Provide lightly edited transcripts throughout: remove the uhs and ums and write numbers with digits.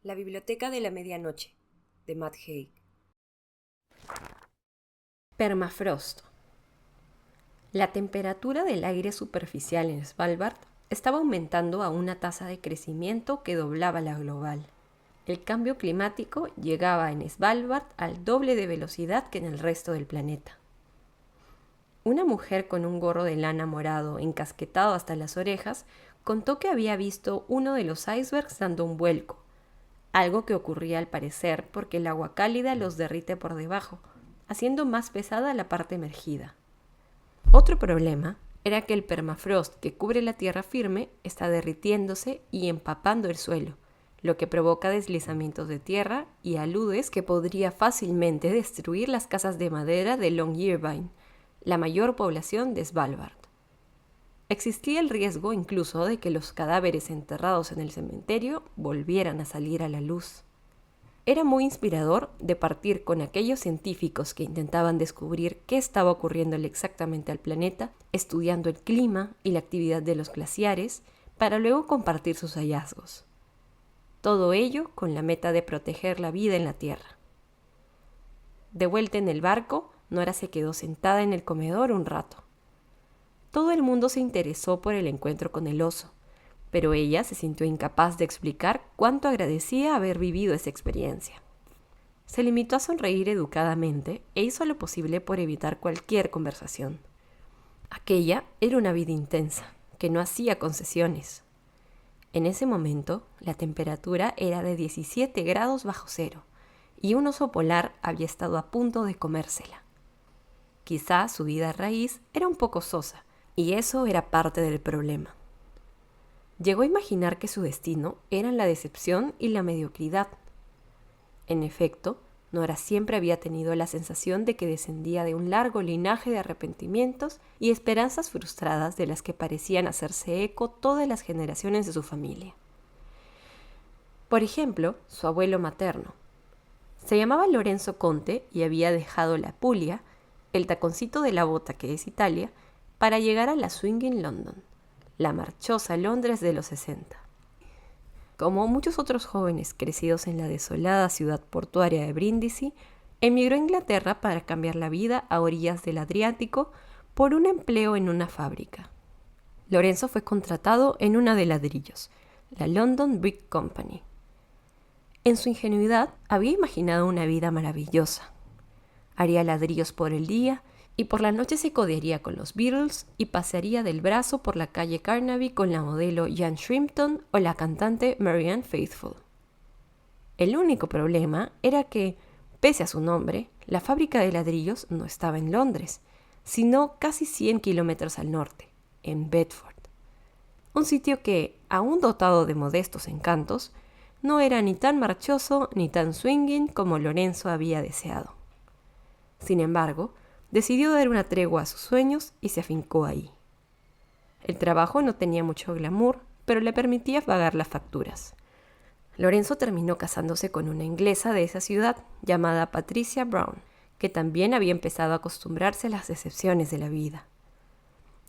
La biblioteca de la medianoche, de Matt Haig. Permafrost. La temperatura del aire superficial en Svalbard estaba aumentando a una tasa de crecimiento que doblaba la global. El cambio climático llegaba en Svalbard al doble de velocidad que en el resto del planeta. Una mujer con un gorro de lana morado encasquetado hasta las orejas contó que había visto uno de los icebergs dando un vuelco, algo que ocurría al parecer porque el agua cálida los derrite por debajo, haciendo más pesada la parte emergida. Otro problema era que el permafrost que cubre la tierra firme está derritiéndose y empapando el suelo, lo que provoca deslizamientos de tierra y aludes que podría fácilmente destruir las casas de madera de Longyearbyen, la mayor población de Svalbard. Existía el riesgo incluso de que los cadáveres enterrados en el cementerio volvieran a salir a la luz. Era muy inspirador de partir con aquellos científicos que intentaban descubrir qué estaba ocurriéndole exactamente al planeta, estudiando el clima y la actividad de los glaciares, para luego compartir sus hallazgos. Todo ello con la meta de proteger la vida en la Tierra. De vuelta en el barco, Nora se quedó sentada en el comedor un rato. Todo el mundo se interesó por el encuentro con el oso, pero ella se sintió incapaz de explicar cuánto agradecía haber vivido esa experiencia. Se limitó a sonreír educadamente e hizo lo posible por evitar cualquier conversación. Aquella era una vida intensa, que no hacía concesiones. En ese momento, la temperatura era de 17 grados bajo cero, y un oso polar había estado a punto de comérsela. Quizá su vida raíz era un poco sosa, y eso era parte del problema. Llegó a imaginar que su destino eran la decepción y la mediocridad. En efecto, Nora siempre había tenido la sensación de que descendía de un largo linaje de arrepentimientos y esperanzas frustradas de las que parecían hacerse eco todas las generaciones de su familia. Por ejemplo, su abuelo materno. Se llamaba Lorenzo Conte y había dejado la Puglia, el taconcito de la bota que es Italia, para llegar a la Swinging London, la marchosa Londres de los 60. Como muchos otros jóvenes crecidos en la desolada ciudad portuaria de Brindisi, emigró a Inglaterra para cambiar la vida a orillas del Adriático por un empleo en una fábrica. Lorenzo fue contratado en una de ladrillos, la London Brick Company. En su ingenuidad había imaginado una vida maravillosa. Haría ladrillos por el día y por la noche se codearía con los Beatles y pasearía del brazo por la calle Carnaby con la modelo Jan Shrimpton o la cantante Marianne Faithfull. El único problema era que, pese a su nombre, la fábrica de ladrillos no estaba en Londres, sino casi 100 kilómetros al norte, en Bedford. Un sitio que, aún dotado de modestos encantos, no era ni tan marchoso ni tan swinging como Lorenzo había deseado. Sin embargo, decidió dar una tregua a sus sueños y se afincó ahí. El trabajo no tenía mucho glamour, pero le permitía pagar las facturas. Lorenzo terminó casándose con una inglesa de esa ciudad llamada Patricia Brown, que también había empezado a acostumbrarse a las decepciones de la vida.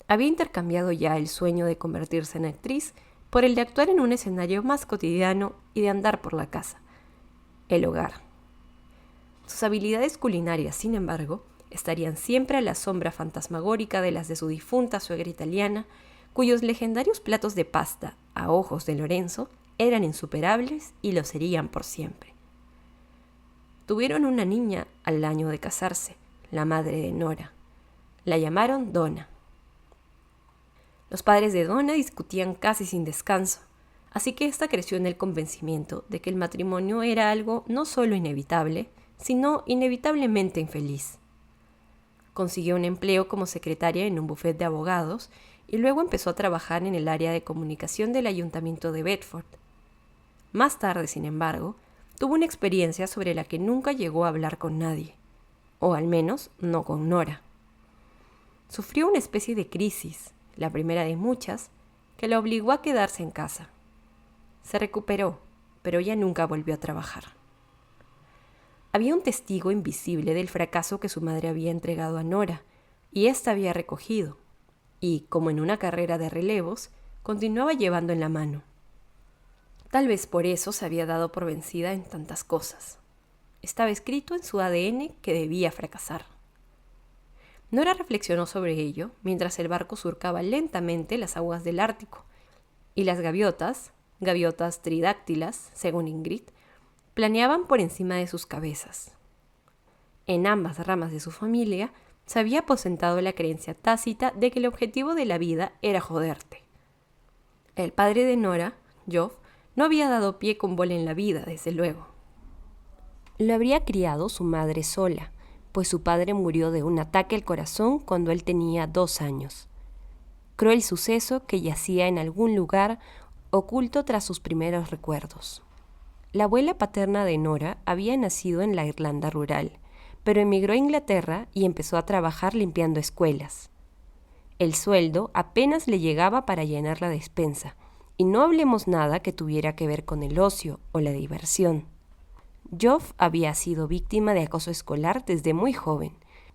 Había intercambiado ya el sueño de convertirse en actriz por el de actuar en un escenario más cotidiano y de andar por la casa, el hogar. Sus habilidades culinarias, sin embargo, estarían siempre a la sombra fantasmagórica de las de su difunta suegra italiana, cuyos legendarios platos de pasta, a ojos de Lorenzo, eran insuperables y lo serían por siempre. Tuvieron una niña al año de casarse, la madre de Nora. La llamaron Donna. Los padres de Donna discutían casi sin descanso, así que ésta creció en el convencimiento de que el matrimonio era algo no solo inevitable, sino inevitablemente infeliz. Consiguió un empleo como secretaria en un bufete de abogados y luego empezó a trabajar en el área de comunicación del ayuntamiento de Bedford. Más tarde, sin embargo, tuvo una experiencia sobre la que nunca llegó a hablar con nadie, o al menos no con Nora. Sufrió una especie de crisis, la primera de muchas, que la obligó a quedarse en casa. Se recuperó, pero ya nunca volvió a trabajar. Había un testigo invisible del fracaso que su madre había entregado a Nora, y ésta había recogido, y, como en una carrera de relevos, continuaba llevando en la mano. Tal vez por eso se había dado por vencida en tantas cosas. Estaba escrito en su ADN que debía fracasar. Nora reflexionó sobre ello mientras el barco surcaba lentamente las aguas del Ártico, y las gaviotas tridáctilas, según Ingrid, planeaban por encima de sus cabezas. En ambas ramas de su familia se había aposentado la creencia tácita de que el objetivo de la vida era joderte. El padre de Nora, Geoff, no había dado pie con bola en la vida, desde luego. Lo habría criado su madre sola, pues su padre murió de un ataque al corazón cuando él tenía 2 años. Cruel suceso que yacía en algún lugar oculto tras sus primeros recuerdos. La abuela paterna de Nora había nacido en la Irlanda rural, pero emigró a Inglaterra y empezó a trabajar limpiando escuelas. El sueldo apenas le llegaba para llenar la despensa, y no hablemos nada que tuviera que ver con el ocio o la diversión. Geoff había sido víctima de acoso escolar desde muy joven,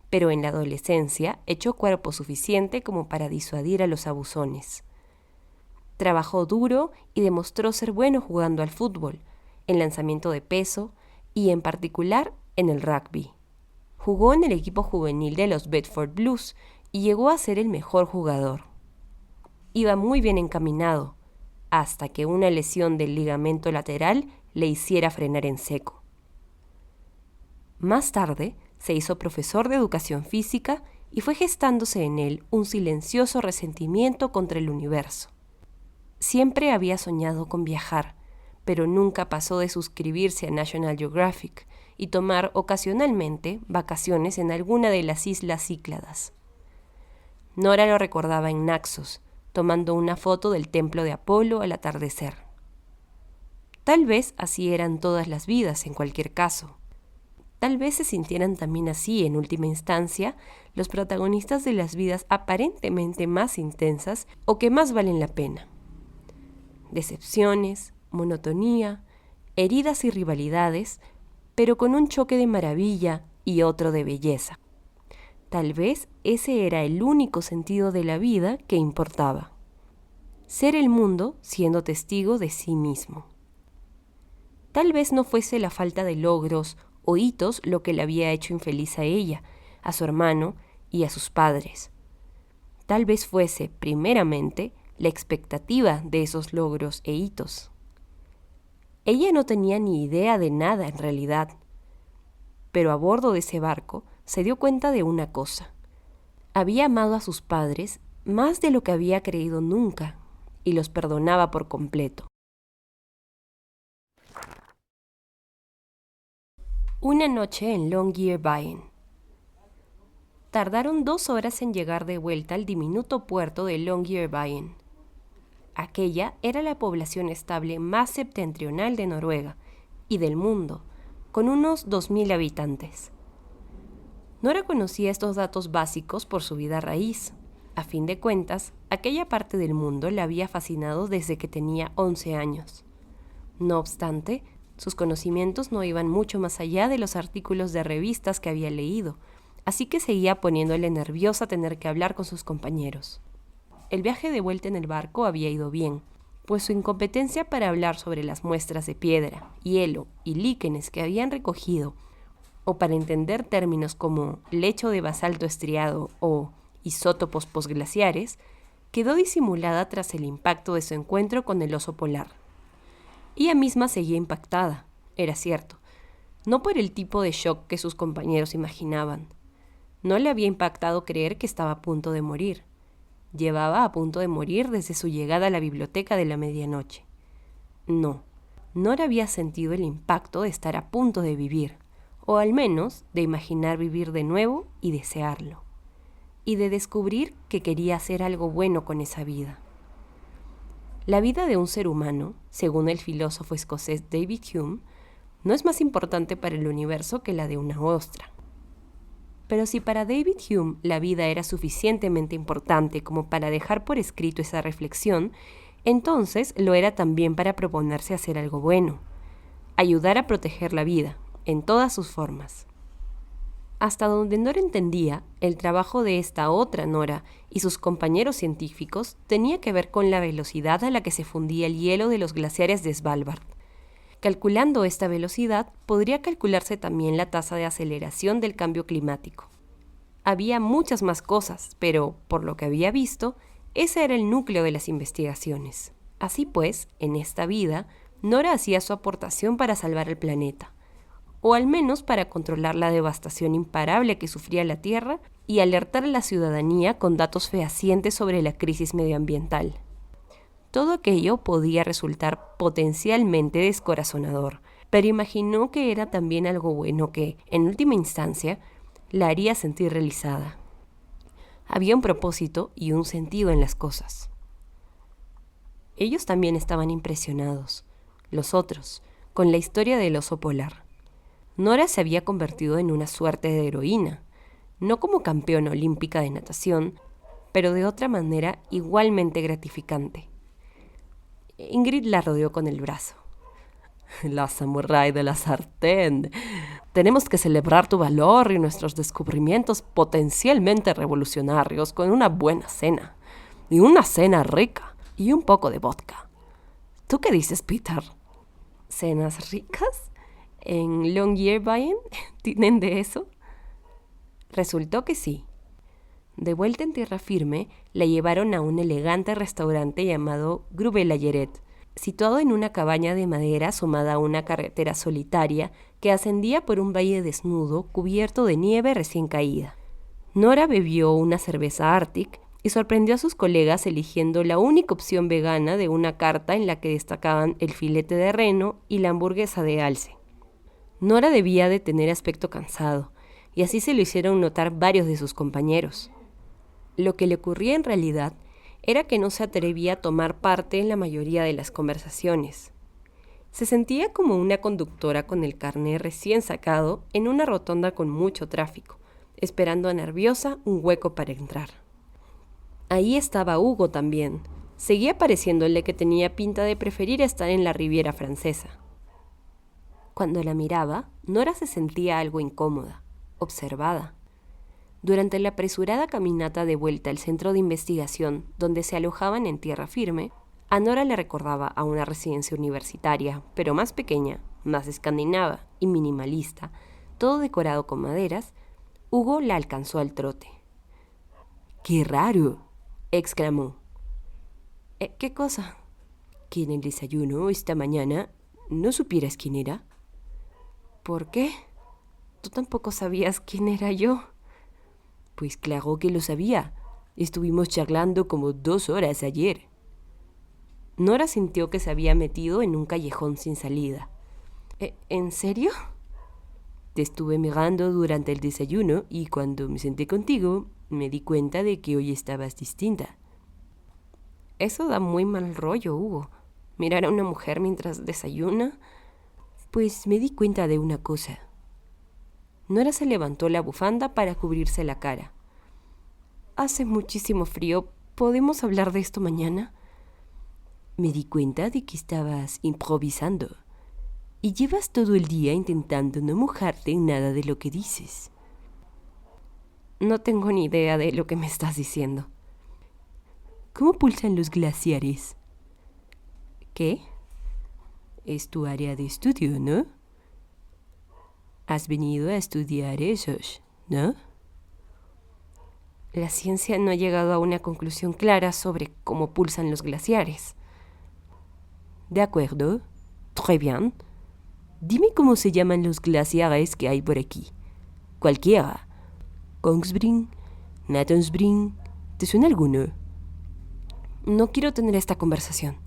pero en la adolescencia echó cuerpo suficiente como para disuadir a los abusones. Trabajó duro y demostró ser bueno jugando al fútbol, en lanzamiento de peso y en particular en el rugby. Jugó en el equipo juvenil de los Bedford Blues y llegó a ser el mejor jugador. Iba muy bien encaminado, hasta que una lesión del ligamento lateral le hiciera frenar en seco. Más tarde se hizo profesor de educación física y fue gestándose en él un silencioso resentimiento contra el universo. Siempre había soñado con viajar, pero nunca pasó de suscribirse a National Geographic y tomar ocasionalmente vacaciones en alguna de las islas Cícladas. Nora lo recordaba en Naxos, tomando una foto del templo de Apolo al atardecer. Tal vez así eran todas las vidas en cualquier caso. Tal vez se sintieran también así, en última instancia, los protagonistas de las vidas aparentemente más intensas o que más valen la pena. Decepciones, monotonía, heridas y rivalidades, pero con un choque de maravilla y otro de belleza. Tal vez ese era el único sentido de la vida que importaba. Ser el mundo siendo testigo de sí mismo. Tal vez no fuese la falta de logros o hitos lo que le había hecho infeliz a ella, a su hermano y a sus padres. Tal vez fuese, primeramente, la expectativa de esos logros e hitos. Ella no tenía ni idea de nada en realidad, pero a bordo de ese barco se dio cuenta de una cosa. Había amado a sus padres más de lo que había creído nunca y los perdonaba por completo. Una noche en Longyearbyen. Tardaron 2 horas en llegar de vuelta al diminuto puerto de Longyearbyen. Aquella era la población estable más septentrional de Noruega y del mundo, con unos 2.000 habitantes. Nora conocía estos datos básicos por su vida raíz. A fin de cuentas, aquella parte del mundo la había fascinado desde que tenía 11 años. No obstante, sus conocimientos no iban mucho más allá de los artículos de revistas que había leído, así que seguía poniéndole nerviosa tener que hablar con sus compañeros. El viaje de vuelta en el barco había ido bien, pues su incompetencia para hablar sobre las muestras de piedra, hielo y líquenes que habían recogido, o para entender términos como lecho de basalto estriado o isótopos posglaciares, quedó disimulada tras el impacto de su encuentro con el oso polar. Ella misma seguía impactada, era cierto, no por el tipo de shock que sus compañeros imaginaban. No le había impactado creer que estaba a punto de morir. Llevaba a punto de morir desde su llegada a la biblioteca de la medianoche. No había sentido el impacto de estar a punto de vivir, o al menos de imaginar vivir de nuevo y desearlo, y de descubrir que quería hacer algo bueno con esa vida. La vida de un ser humano, según el filósofo escocés David Hume, no es más importante para el universo que la de una ostra. Pero si para David Hume la vida era suficientemente importante como para dejar por escrito esa reflexión, entonces lo era también para proponerse hacer algo bueno, ayudar a proteger la vida, en todas sus formas. Hasta donde Nora entendía, el trabajo de esta otra Nora y sus compañeros científicos tenía que ver con la velocidad a la que se fundía el hielo de los glaciares de Svalbard. Calculando esta velocidad, podría calcularse también la tasa de aceleración del cambio climático. Había muchas más cosas, pero, por lo que había visto, ese era el núcleo de las investigaciones. Así pues, en esta vida, Nora hacía su aportación para salvar el planeta, o al menos para controlar la devastación imparable que sufría la Tierra y alertar a la ciudadanía con datos fehacientes sobre la crisis medioambiental. Todo aquello podía resultar potencialmente descorazonador, pero imaginó que era también algo bueno que, en última instancia, la haría sentir realizada. Había un propósito y un sentido en las cosas. Ellos también estaban impresionados, los otros, con la historia del oso polar. Nora se había convertido en una suerte de heroína, no como campeona olímpica de natación, pero de otra manera igualmente gratificante. Ingrid la rodeó con el brazo. La samurái de la sartén. Tenemos que celebrar tu valor y nuestros descubrimientos potencialmente revolucionarios con una buena cena. Y una cena rica. Y un poco de vodka. ¿Tú qué dices, Peter? ¿Cenas ricas? ¿En Longyearbyen tienen de eso? Resultó que sí. De vuelta en tierra firme, la llevaron a un elegante restaurante llamado Grubelagerett, situado en una cabaña de madera asomada a una carretera solitaria que ascendía por un valle desnudo cubierto de nieve recién caída. Nora bebió una cerveza Arctic y sorprendió a sus colegas eligiendo la única opción vegana de una carta en la que destacaban el filete de reno y la hamburguesa de alce. Nora debía de tener aspecto cansado, y así se lo hicieron notar varios de sus compañeros. Lo que le ocurría en realidad era que no se atrevía a tomar parte en la mayoría de las conversaciones. Se sentía como una conductora con el carné recién sacado en una rotonda con mucho tráfico, esperando nerviosa un hueco para entrar. Ahí estaba Hugo también. Seguía pareciéndole que tenía pinta de preferir estar en la Riviera Francesa. Cuando la miraba, Nora se sentía algo incómoda, observada. Durante la apresurada caminata de vuelta al centro de investigación, donde se alojaban en tierra firme, a Nora le recordaba a una residencia universitaria, pero más pequeña, más escandinava y minimalista, todo decorado con maderas. Hugo la alcanzó al trote. ¡Qué raro!, exclamó. ¿Qué cosa? Que en el desayuno esta mañana no supieras quién era. ¿Por qué? ¿Tú tampoco sabías quién era yo? Pues claro que lo sabía. Estuvimos charlando como 2 horas ayer. Nora sintió que se había metido en un callejón sin salida. ¿En serio? Te estuve mirando durante el desayuno y cuando me senté contigo me di cuenta de que hoy estabas distinta. Eso da muy mal rollo, Hugo. ¿Mirar a una mujer mientras desayuna? Pues me di cuenta de una cosa. Nora se levantó la bufanda para cubrirse la cara. Hace muchísimo frío. ¿Podemos hablar de esto mañana? Me di cuenta de que estabas improvisando y llevas todo el día intentando no mojarte en nada de lo que dices. No tengo ni idea de lo que me estás diciendo. ¿Cómo pulsan los glaciares? ¿Qué? Es tu área de estudio, ¿no? Has venido a estudiar esos, ¿no? La ciencia no ha llegado a una conclusión clara sobre cómo pulsan los glaciares. De acuerdo. Très bien. Dime cómo se llaman los glaciares que hay por aquí. Cualquiera. Kongsbreen, Nattonsbreen, ¿te suena alguno? No quiero tener esta conversación.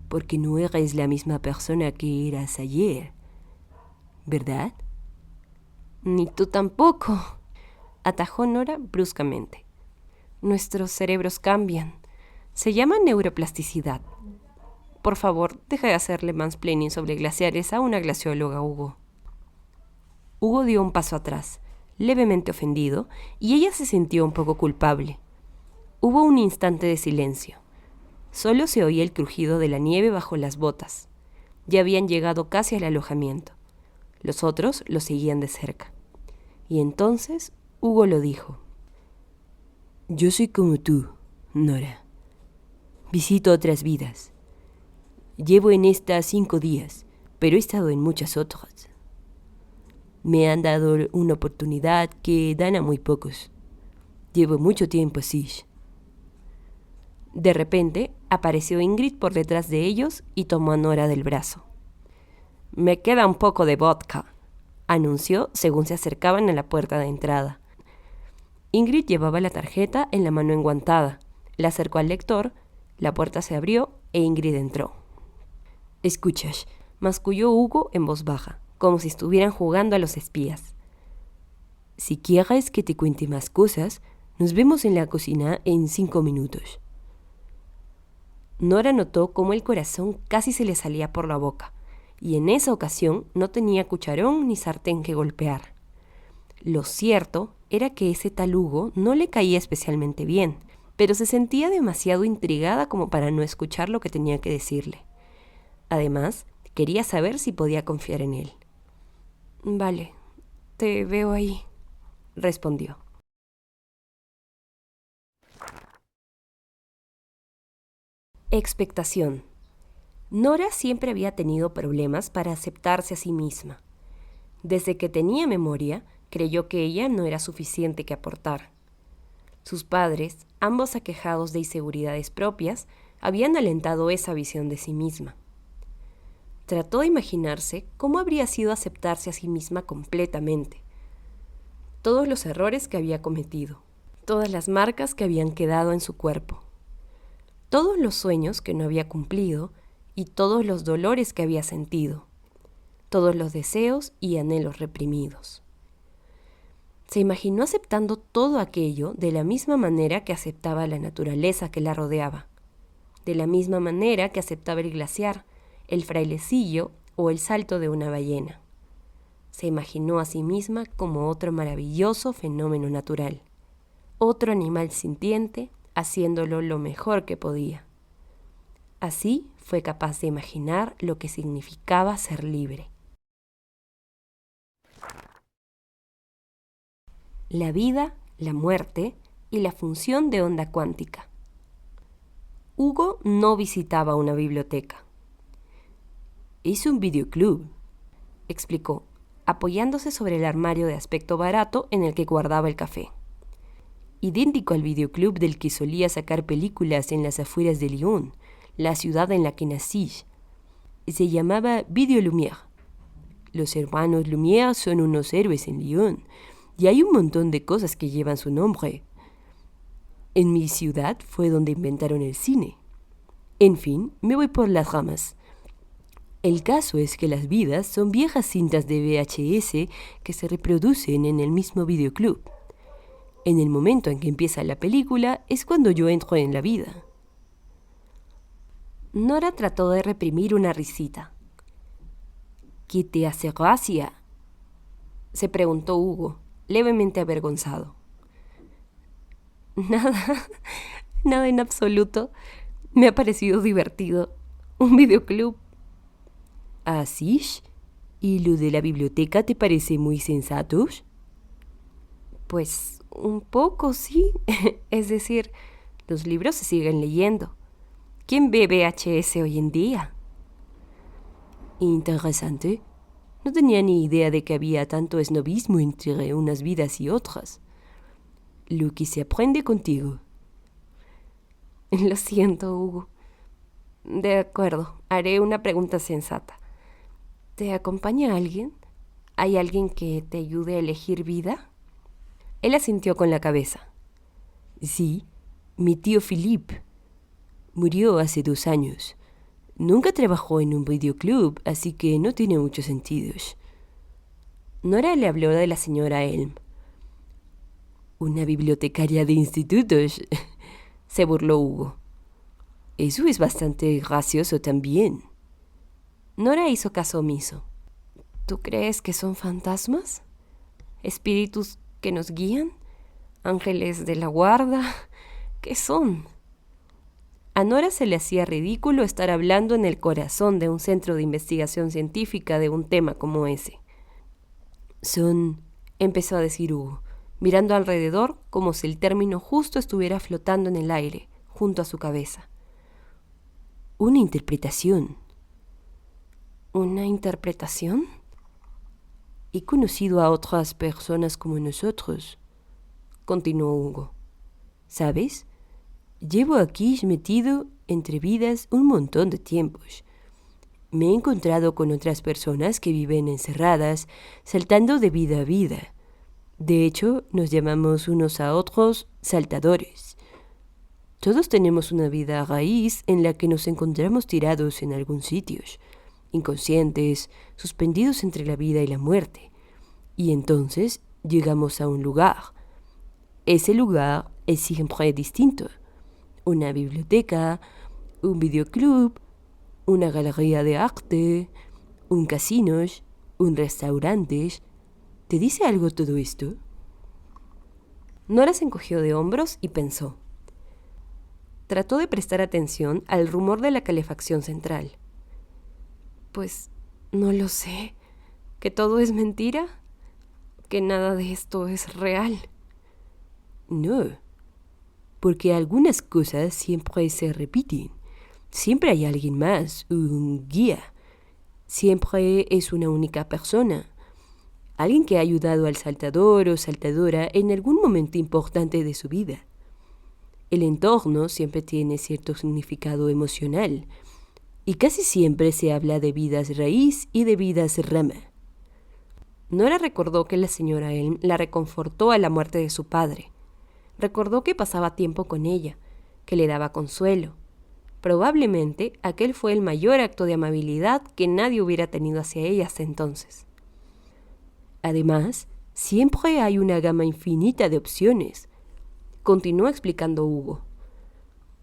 Porque no eres la misma persona que eras ayer, ¿verdad? Ni tú tampoco, atajó Nora bruscamente. Nuestros cerebros cambian. Se llama neuroplasticidad. Por favor, deja de hacerle mansplaining sobre glaciares a una glacióloga, Hugo. Hugo dio un paso atrás, levemente ofendido, y ella se sintió un poco culpable. Hubo un instante de silencio. Solo se oía el crujido de la nieve bajo las botas. Ya habían llegado casi al alojamiento. Los otros lo seguían de cerca. Y entonces Hugo lo dijo. Yo soy como tú, Nora. Visito otras vidas. Llevo en esta 5 días, pero he estado en muchas otras. Me han dado una oportunidad que dan a muy pocos. Llevo mucho tiempo así. De repente apareció Ingrid por detrás de ellos y tomó a Nora del brazo. «Me queda un poco de vodka», anunció según se acercaban a la puerta de entrada. Ingrid llevaba la tarjeta en la mano enguantada. La acercó al lector, la puerta se abrió e Ingrid entró. «Escuchas», masculló Hugo en voz baja, como si estuvieran jugando a los espías. «Si quieres que te cuente más cosas, nos vemos en la cocina en 5 minutos». Nora notó cómo el corazón casi se le salía por la boca, y en esa ocasión no tenía cucharón ni sartén que golpear. Lo cierto era que ese tal Hugo no le caía especialmente bien, pero se sentía demasiado intrigada como para no escuchar lo que tenía que decirle. Además, quería saber si podía confiar en él. «Vale, te veo ahí», respondió. Expectación. Nora siempre había tenido problemas para aceptarse a sí misma. Desde que tenía memoria, creyó que ella no era suficiente que aportar. Sus padres, ambos aquejados de inseguridades propias, habían alentado esa visión de sí misma. Trató de imaginarse cómo habría sido aceptarse a sí misma completamente. Todos los errores que había cometido, todas las marcas que habían quedado en su cuerpo, todos los sueños que no había cumplido y todos los dolores que había sentido, todos los deseos y anhelos reprimidos. Se imaginó aceptando todo aquello de la misma manera que aceptaba la naturaleza que la rodeaba, de la misma manera que aceptaba el glaciar, el frailecillo o el salto de una ballena. Se imaginó a sí misma como otro maravilloso fenómeno natural, otro animal sintiente haciéndolo lo mejor que podía. Así fue capaz de imaginar lo que significaba ser libre. La vida, la muerte y la función de onda cuántica. Hugo no visitaba una biblioteca. «Es un videoclub», explicó, apoyándose sobre el armario de aspecto barato en el que guardaba el café. «Idéntico al videoclub del que solía sacar películas en las afueras de Lyon, la ciudad en la que nací. Se llamaba Video Lumière. Los hermanos Lumière son unos héroes en Lyon, y hay un montón de cosas que llevan su nombre. En mi ciudad fue donde inventaron el cine. En fin, me voy por las ramas. El caso es que las vidas son viejas cintas de VHS que se reproducen en el mismo videoclub. En el momento en que empieza la película es cuando yo entro en la vida». Nora trató de reprimir una risita. «¿Qué te hace gracia?», se preguntó Hugo, levemente avergonzado. Nada en absoluto. Me ha parecido divertido. Un videoclub. ¿Así? ¿Y lo de la biblioteca te parece muy sensato? Pues un poco, sí. Es decir, los libros se siguen leyendo. ¿Quién ve VHS hoy en día? Interesante. No tenía ni idea de que había tanto esnobismo entre unas vidas y otras. Lo que se aprende contigo. Lo siento, Hugo. De acuerdo, haré una pregunta sensata. ¿Te acompaña alguien? ¿Hay alguien que te ayude a elegir vida? Él asintió con la cabeza. Sí, mi tío Philippe. Murió hace 2 años. Nunca trabajó en un videoclub, así que no tiene mucho sentido. Nora le habló de la señora Elm. ¿Una bibliotecaria de institutos? Se burló Hugo. Eso es bastante gracioso también. Nora hizo caso omiso. ¿Tú crees que son fantasmas? ¿Espíritus que nos guían? ¿Ángeles de la guarda? ¿Qué son? A Nora se le hacía ridículo estar hablando en el corazón de un centro de investigación científica de un tema como ese. Son empezó a decir Hugo, mirando alrededor como si el término justo estuviera flotando en el aire, junto a su cabeza. Una interpretación. ¿Una interpretación? He conocido a otras personas como nosotros, continuó Hugo. ¿Sabes? Llevo aquí metido entre vidas un montón de tiempos. Me he encontrado con otras personas que viven encerradas, saltando de vida a vida. De hecho, nos llamamos unos a otros saltadores. Todos tenemos una vida a raíz en la que nos encontramos tirados en algún sitio, inconscientes, suspendidos entre la vida y la muerte. Y entonces llegamos a un lugar. Ese lugar es siempre distinto. Una biblioteca, un videoclub, una galería de arte, un casino, un restaurante. ¿Te dice algo todo esto? Nora se encogió de hombros y pensó. Trató de prestar atención al rumor de la calefacción central. Pues no lo sé. ¿Que todo es mentira? ¿Que nada de esto es real? No, porque algunas cosas siempre se repiten. Siempre hay alguien más, un guía. Siempre es una única persona. Alguien que ha ayudado al saltador o saltadora en algún momento importante de su vida. El entorno siempre tiene cierto significado emocional y casi siempre se habla de vidas raíz y de vidas rama. Nora recordó que la señora Elm la reconfortó a la muerte de su padre. Recordó que pasaba tiempo con ella, que le daba consuelo. Probablemente aquel fue el mayor acto de amabilidad que nadie hubiera tenido hacia ella hasta entonces. Además, siempre hay una gama infinita de opciones, continuó explicando Hugo.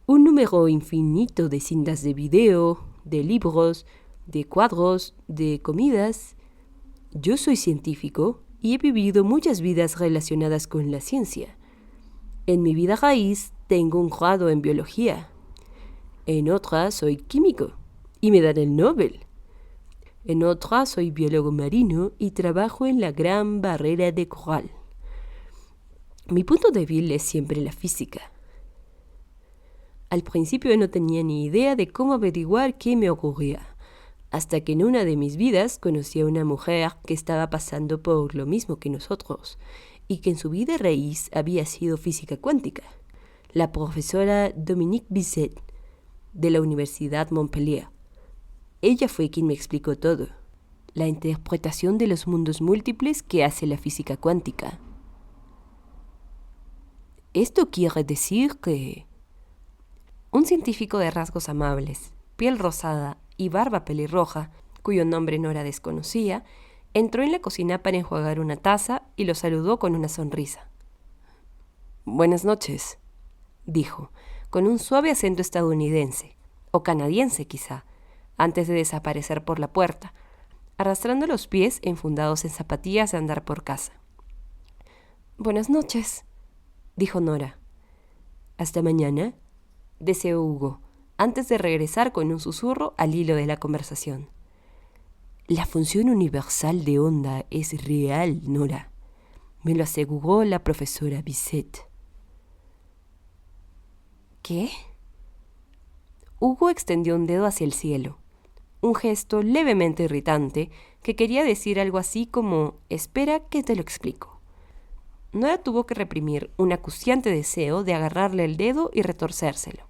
Un número infinito de cintas de video, de libros, de cuadros, de comidas. Yo soy científico y he vivido muchas vidas relacionadas con la ciencia. En mi vida raíz tengo un grado en biología. En otra soy químico y me dan el Nobel. En otra soy biólogo marino y trabajo en la Gran Barrera de Coral. Mi punto débil es siempre la física. Al principio no tenía ni idea de cómo averiguar qué me ocurría, hasta que en una de mis vidas conocí a una mujer que estaba pasando por lo mismo que nosotros, y que en su vida raíz había sido física cuántica, la profesora Dominique Bisset, de la Universidad Montpellier. Ella fue quien me explicó todo, la interpretación de los mundos múltiples que hace la física cuántica. Esto quiere decir que... Un científico de rasgos amables, piel rosada y barba pelirroja, cuyo nombre Nora desconocía, entró en la cocina para enjuagar una taza y lo saludó con una sonrisa. Buenas noches, dijo, con un suave acento estadounidense, o canadiense quizá, antes de desaparecer por la puerta, arrastrando los pies enfundados en zapatillas de andar por casa. Buenas noches, dijo Nora. Hasta mañana, deseó Hugo, antes de regresar con un susurro al hilo de la conversación. La función universal de onda es real, Nora. Me lo aseguró la profesora Bisset. ¿Qué? Hugo extendió un dedo hacia el cielo, un gesto levemente irritante que quería decir algo así como «espera que te lo explico». Nora tuvo que reprimir un acuciante deseo de agarrarle el dedo y retorcérselo.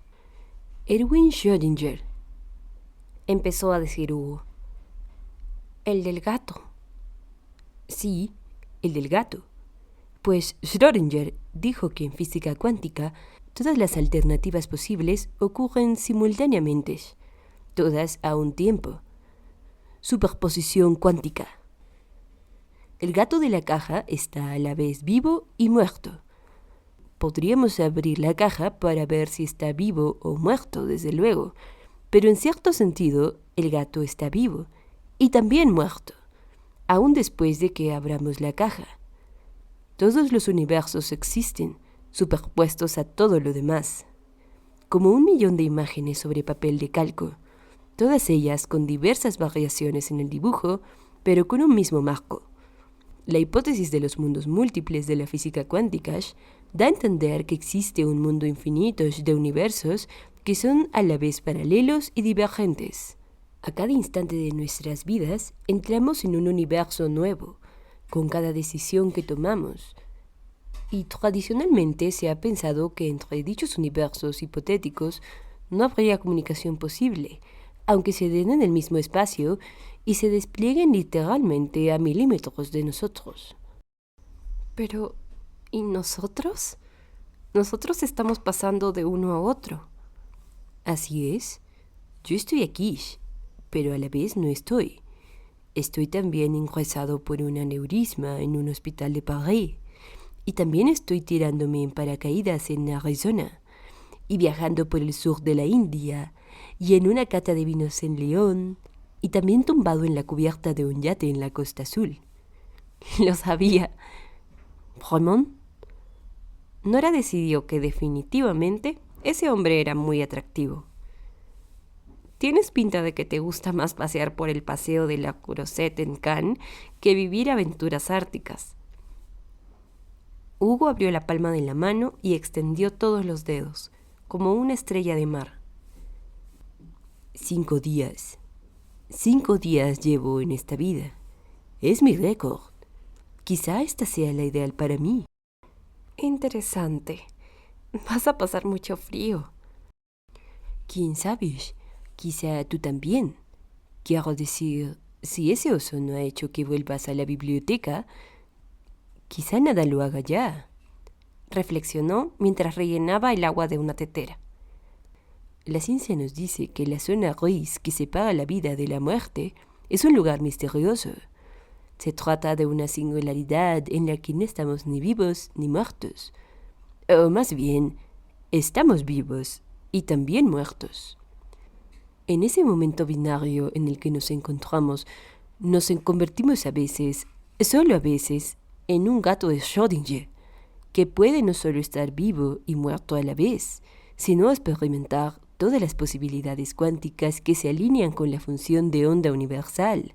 Erwin Schrödinger, empezó a decir Hugo. ¿El del gato? Sí, el del gato. Pues Schrödinger dijo que en física cuántica todas las alternativas posibles ocurren simultáneamente, todas a un tiempo. Superposición cuántica. El gato de la caja está a la vez vivo y muerto. Podríamos abrir la caja para ver si está vivo o muerto, desde luego, pero en cierto sentido el gato está vivo y también muerto, aún después de que abramos la caja. Todos los universos existen, superpuestos a todo lo demás, como 1.000.000 de imágenes sobre papel de calco, todas ellas con diversas variaciones en el dibujo, pero con un mismo marco. La hipótesis de los mundos múltiples de la física cuántica da a entender que existe un mundo infinito de universos que son a la vez paralelos y divergentes. A cada instante de nuestras vidas entramos en un universo nuevo, con cada decisión que tomamos. Y tradicionalmente se ha pensado que entre dichos universos hipotéticos no habría comunicación posible, aunque se den en el mismo espacio y se desplieguen literalmente a milímetros de nosotros. Pero, ¿y nosotros? Nosotros estamos pasando de uno a otro. Así es. Yo estoy aquí, pero a la vez no estoy. Estoy también ingresado por un aneurisma en un hospital de París. Y también estoy tirándome en paracaídas en Arizona. Y viajando por el sur de la India. Y en una cata de vinos en León. Y también tumbado en la cubierta de un yate en la Costa Azul. Lo sabía. ¿Vraiment? Nora decidió que definitivamente ese hombre era muy atractivo. Tienes pinta de que te gusta más pasear por el paseo de la Crozet en Cannes que vivir aventuras árticas. Hugo abrió la palma de la mano y extendió todos los dedos, como una estrella de mar. 5 días. 5 días llevo en esta vida. Es mi récord. Quizá esta sea la ideal para mí. Interesante. Vas a pasar mucho frío. ¿Quién sabe? Quizá tú también. Quiero decir, si ese oso no ha hecho que vuelvas a la biblioteca, quizá nada lo haga ya. Reflexionó mientras rellenaba el agua de una tetera. La ciencia nos dice que la zona gris que separa la vida de la muerte es un lugar misterioso. Se trata de una singularidad en la que no estamos ni vivos ni muertos. O más bien, estamos vivos y también muertos. En ese momento binario en el que nos encontramos, nos convertimos a veces, solo a veces, en un gato de Schrödinger, que puede no solo estar vivo y muerto a la vez, sino experimentar todas las posibilidades cuánticas que se alinean con la función de onda universal,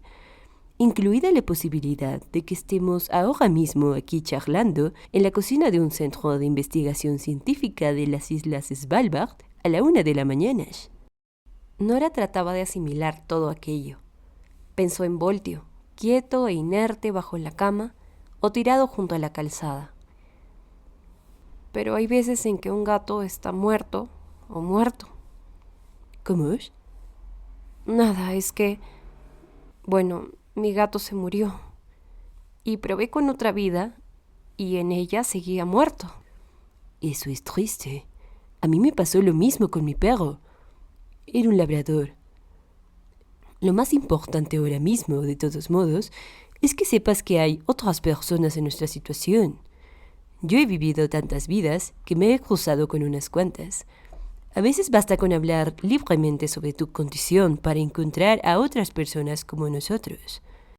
incluida la posibilidad de que estemos ahora mismo aquí charlando en la cocina de un centro de investigación científica de las Islas Svalbard a la 1 de la mañana. Nora trataba de asimilar todo aquello. Pensó en Voltio, quieto e inerte bajo la cama o tirado junto a la calzada. Pero hay veces en que un gato está muerto o muerto. ¿Cómo es? Nada, es que... Bueno, mi gato se murió. Y probé con otra vida y en ella seguía muerto. Eso es triste. A mí me pasó lo mismo con mi perro. Era un labrador. Lo más importante ahora mismo, de todos modos, es que sepas que hay otras personas en nuestra situación. Yo he vivido tantas vidas que me he cruzado con unas cuantas. A veces basta con hablar libremente sobre tu condición para encontrar a otras personas como nosotros.